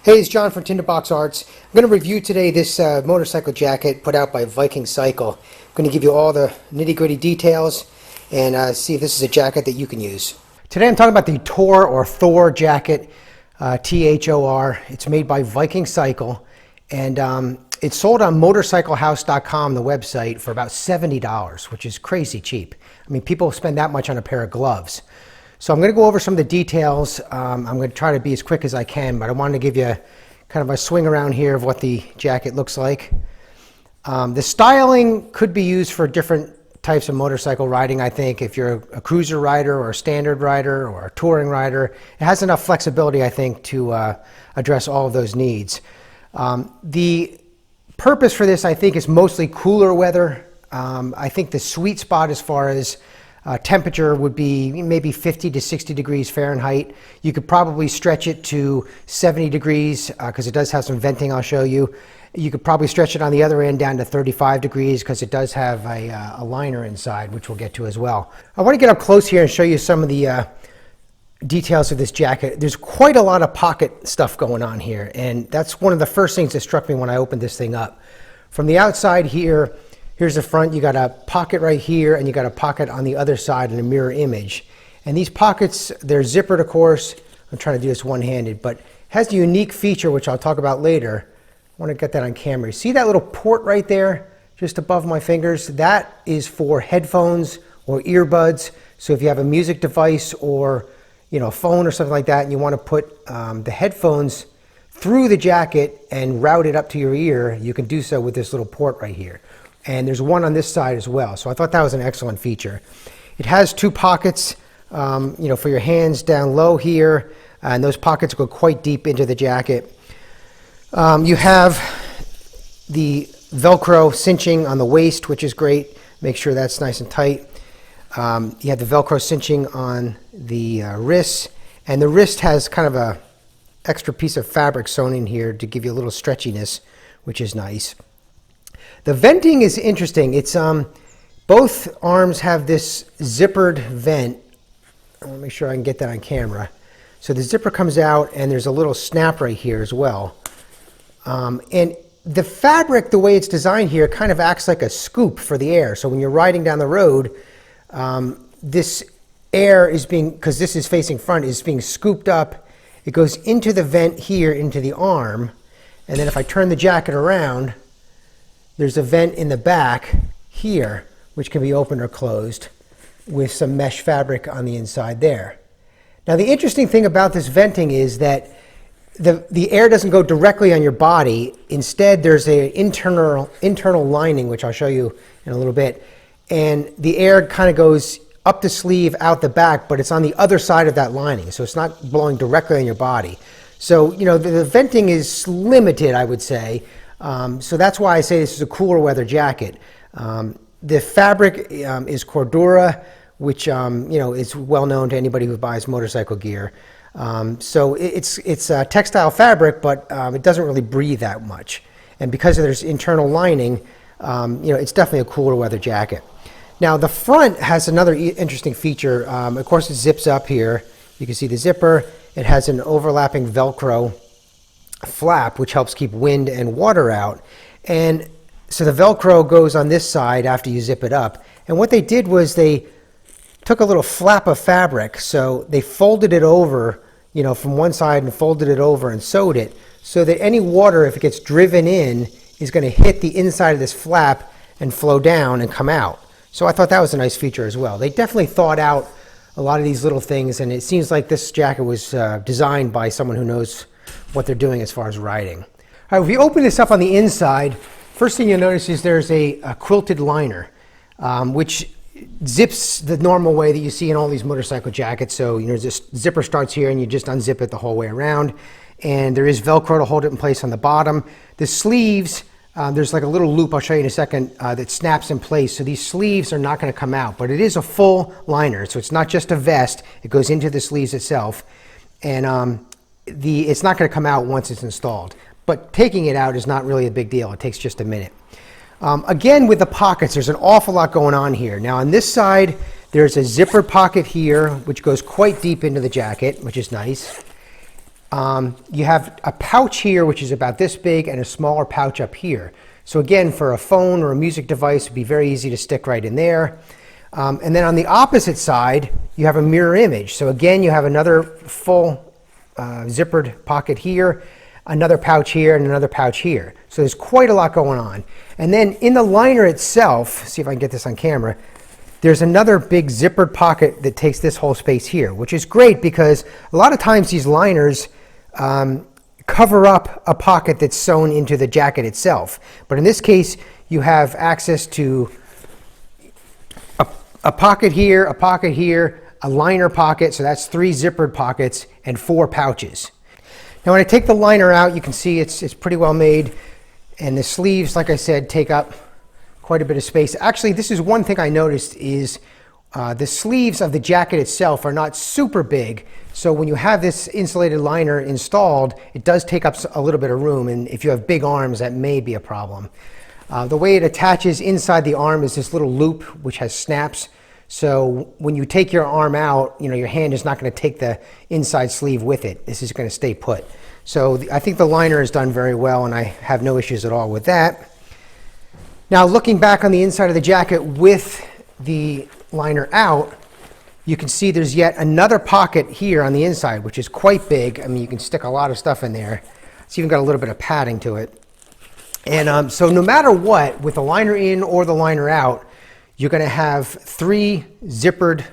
Hey, it's John from Tinderbox Arts. I'm going to review today this motorcycle jacket put out by Viking Cycle. I'm going to give you all the nitty-gritty details and see if this is a jacket that you can use. Today I'm talking about the Thor jacket, T-H-O-R. It's made by Viking Cycle, and it's sold on motorcyclehouse.com, the website, for about $70, which is crazy cheap. I mean, people spend that much on a pair of gloves. So I'm going to go over some of the details. I'm going to try to be as quick as I can, but I wanted to give you kind of a swing around here of what the jacket looks like. The styling could be used for different types of motorcycle riding, I think. If you're a cruiser rider or a standard rider or a touring rider, it has enough flexibility, I think, to address all of those needs. The purpose for this, I think, is mostly cooler weather. I think the sweet spot as far as temperature would be maybe 50 to 60 degrees Fahrenheit. You could probably stretch it to 70 degrees because it does have some venting, I'll show you. You could probably stretch it on the other end down to 35 degrees because it does have a liner inside, which we'll get to as well. I want to get up close here and show you some of the details of this jacket. There's quite a lot of pocket stuff going on here, and that's one of the first things that struck me when I opened this thing up. From the outside here, here's the front. You got a pocket right here, and you got a pocket on the other side in a mirror image. And these pockets, they're zippered, of course. I'm trying to do this one-handed, but it has a unique feature, which I'll talk about later. I want to get that on camera. See that little port right there, just above my fingers? That is for headphones or earbuds. So if you have a music device or a phone or something like that, and you want to put the headphones through the jacket and route it up to your ear, you can do so with this little port right here. And there's one on this side as well. So I thought that was an excellent feature. It has two pockets, for your hands down low here, and those pockets go quite deep into the jacket. You have the Velcro cinching on the waist, which is great. Make sure that's nice and tight. You have the Velcro cinching on the wrists, and the wrist has kind of a extra piece of fabric sewn in here to give you a little stretchiness, which is nice. The venting is interesting. It's both arms have this zippered vent. I want to make sure I can get that on camera. So the zipper comes out, and there's a little snap right here as well. And the fabric, the way it's designed here, kind of acts like a scoop for the air. So when you're riding down the road, this air is being, because this is facing front, is being scooped up. It goes into the vent here, into the arm. And then if I turn the jacket around, there's a vent in the back here, which can be opened or closed with some mesh fabric on the inside there. Now, the interesting thing about this venting is that the air doesn't go directly on your body. Instead, there's an internal lining, which I'll show you in a little bit. And the air kind of goes up the sleeve, out the back, but it's on the other side of that lining. So it's not blowing directly on your body. So, the venting is limited, I would say. So that's why I say this is a cooler weather jacket. The fabric is Cordura, which is well known to anybody who buys motorcycle gear. So it's a textile fabric, but it doesn't really breathe that much. And because of this internal lining, it's definitely a cooler weather jacket. Now the front has another interesting feature. Of course, it zips up here. You can see the zipper. It has an overlapping Velcro flap, which helps keep wind and water out. And so the Velcro goes on this side after you zip it up. And what they did was they took a little flap of fabric, so they folded it over, from one side and folded it over and sewed it so that any water, if it gets driven in, is going to hit the inside of this flap and flow down and come out. So I thought that was a nice feature as well. They definitely thought out a lot of these little things, and it seems like this jacket was designed by someone who knows what they're doing as far as riding. All right, if you open this up on the inside, first thing you'll notice is there's a quilted liner, which zips the normal way that you see in all these motorcycle jackets. So, this zipper starts here and you just unzip it the whole way around. And there is Velcro to hold it in place on the bottom. The sleeves, there's like a little loop, I'll show you in a second, that snaps in place. So these sleeves are not going to come out, but it is a full liner. So it's not just a vest, it goes into the sleeves itself. And it's not going to come out once it's installed, but taking it out is not really a big deal. It takes just a minute. Again, with the pockets, there's an awful lot going on here. Now on this side, there's a zipper pocket here, which goes quite deep into the jacket, which is nice. You have a pouch here, which is about this big, and a smaller pouch up here. So again, for a phone or a music device, it'd be very easy to stick right in there. And then on the opposite side, you have a mirror image. So again, you have another full zippered pocket here, another pouch here, and another pouch here. So there's quite a lot going on. And then in the liner itself, see if I can get this on camera, there's another big zippered pocket that takes this whole space here, which is great because a lot of times these liners cover up a pocket that's sewn into the jacket itself. But in this case, you have access to a pocket here, a liner pocket, so that's 3 zippered pockets and 4 pouches. Now when I take the liner out, you can see it's pretty well made, and the sleeves, like I said, take up quite a bit of space. Actually, this is one thing I noticed is the sleeves of the jacket itself are not super big, so when you have this insulated liner installed, it does take up a little bit of room, and if you have big arms, that may be a problem. The way it attaches inside the arm is this little loop which has snaps, so when you take your arm out, your hand is not going to take the inside sleeve with it. This is going to stay put. So I think the liner is done very well, and I have no issues at all with that. Now looking back on the inside of the jacket with the liner out, you can see there's yet another pocket here on the inside, which is quite big. I mean, you can stick a lot of stuff in there. It's even got a little bit of padding to it. And so no matter what, with the liner in or the liner out, you're going to have 3 zippered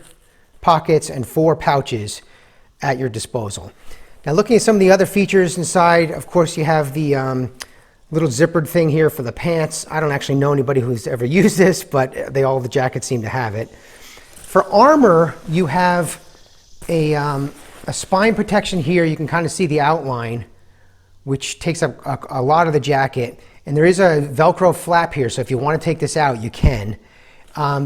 pockets and 4 pouches at your disposal. Now looking at some of the other features inside, of course you have the little zippered thing here for the pants. I don't actually know anybody who's ever used this, but all the jackets seem to have it. For armor, you have a spine protection here. You can kind of see the outline, which takes up a lot of the jacket. And there is a Velcro flap here, so if you want to take this out, you can.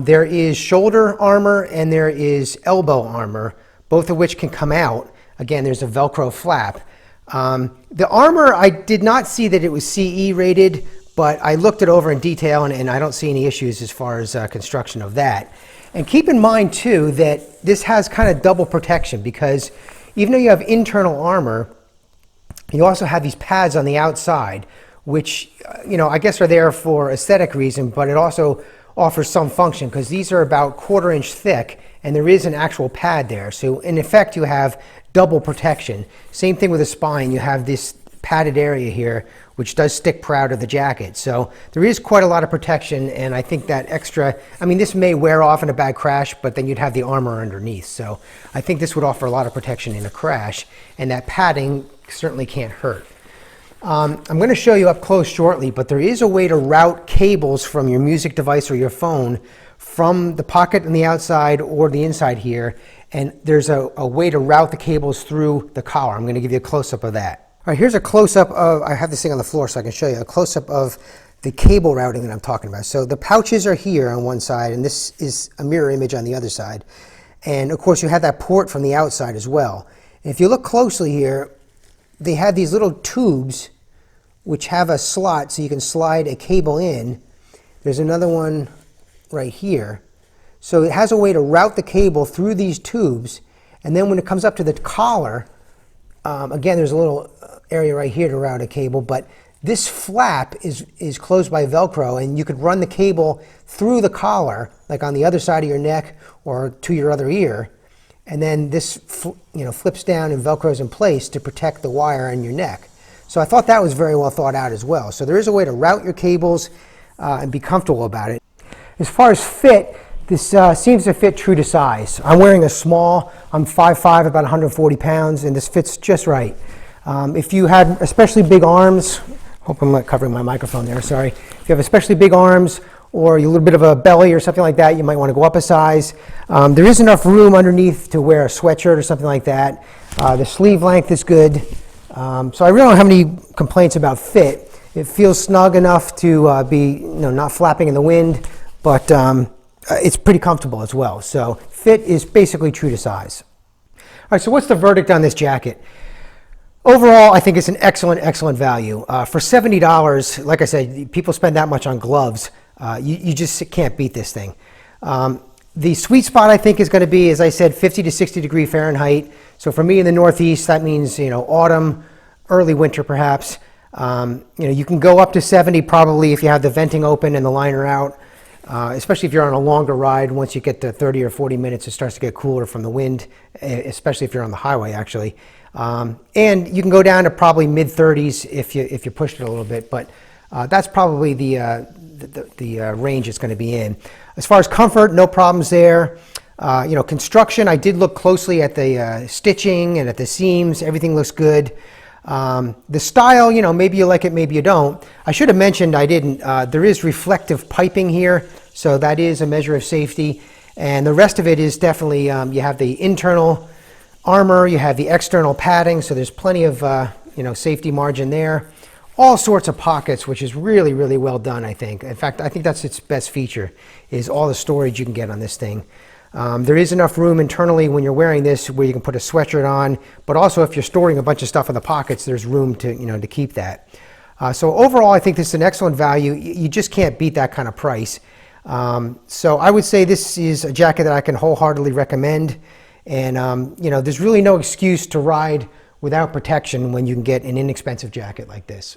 There is shoulder armor and there is elbow armor, both of which can come out. Again, there's a Velcro flap. The armor, I did not see that it was CE rated, but I looked it over in detail and I don't see any issues as far as construction of that. And keep in mind too that this has kind of double protection, because even though you have internal armor, you also have these pads on the outside, which I guess are there for aesthetic reason, but it also offers some function because these are about 1/4 inch thick and there is an actual pad there. So in effect, you have double protection. Same thing with the spine. You have this padded area here, which does stick proud of the jacket. So there is quite a lot of protection, and I think that extra, I mean, this may wear off in a bad crash, but then you'd have the armor underneath. So I think this would offer a lot of protection in a crash, and that padding certainly can't hurt. I'm going to show you up close shortly, but there is a way to route cables from your music device or your phone from the pocket on the outside or the inside here, and there's a way to route the cables through the collar. I'm going to give you a close-up of that. All right, here's a close-up of, I have this thing on the floor so I can show you, a close-up of the cable routing that I'm talking about. So the pouches are here on one side, and this is a mirror image on the other side. And of course you have that port from the outside as well. And if you look closely here, they have these little tubes which have a slot so you can slide a cable in. There's another one right here. So it has a way to route the cable through these tubes, and then when it comes up to the collar, again, there's a little area right here to route a cable, but this flap is closed by Velcro, and you could run the cable through the collar, like on the other side of your neck or to your other ear, and then this flips down and Velcros in place to protect the wire on your neck. So I thought that was very well thought out as well. So there is a way to route your cables and be comfortable about it. As far as fit, this seems to fit true to size. I'm wearing a small. I'm 5'5", about 140 pounds, and this fits just right. If you had especially big arms, hope I'm not covering my microphone there, sorry. If you have especially big arms or a little bit of a belly or something like that, you might want to go up a size. There is enough room underneath to wear a sweatshirt or something like that. The sleeve length is good. So I really don't have any complaints about fit. It feels snug enough to be not flapping in the wind, but it's pretty comfortable as well. So fit is basically true to size. All right, so what's the verdict on this jacket? Overall, I think it's an excellent, excellent value. For $70, like I said, people spend that much on gloves. You just can't beat this thing. The sweet spot, I think, is going to be, as I said, 50 to 60 degree Fahrenheit. So for me in the Northeast, that means, autumn, early winter perhaps. You can go up to 70 probably if you have the venting open and the liner out, especially if you're on a longer ride. Once you get to 30 or 40 minutes, it starts to get cooler from the wind, especially if you're on the highway actually. And you can go down to probably mid 30s if you pushed it a little bit, but that's probably the range it's going to be in. As far as comfort, no problems there. Construction, I did look closely at the stitching and at the seams. Everything looks good. The style, maybe you like it, maybe you don't. I should have mentioned, I didn't. There is reflective piping here, so that is a measure of safety. And the rest of it is definitely, you have the internal armor, you have the external padding, so there's plenty of, safety margin there. All sorts of pockets, which is really, really well done, I think. In fact, I think that's its best feature, is all the storage you can get on this thing. There is enough room internally when you're wearing this where you can put a sweatshirt on, but also if you're storing a bunch of stuff in the pockets, there's room to, to keep that. So overall, I think this is an excellent value. You just can't beat that kind of price. So I would say this is a jacket that I can wholeheartedly recommend. And, there's really no excuse to ride without protection when you can get an inexpensive jacket like this.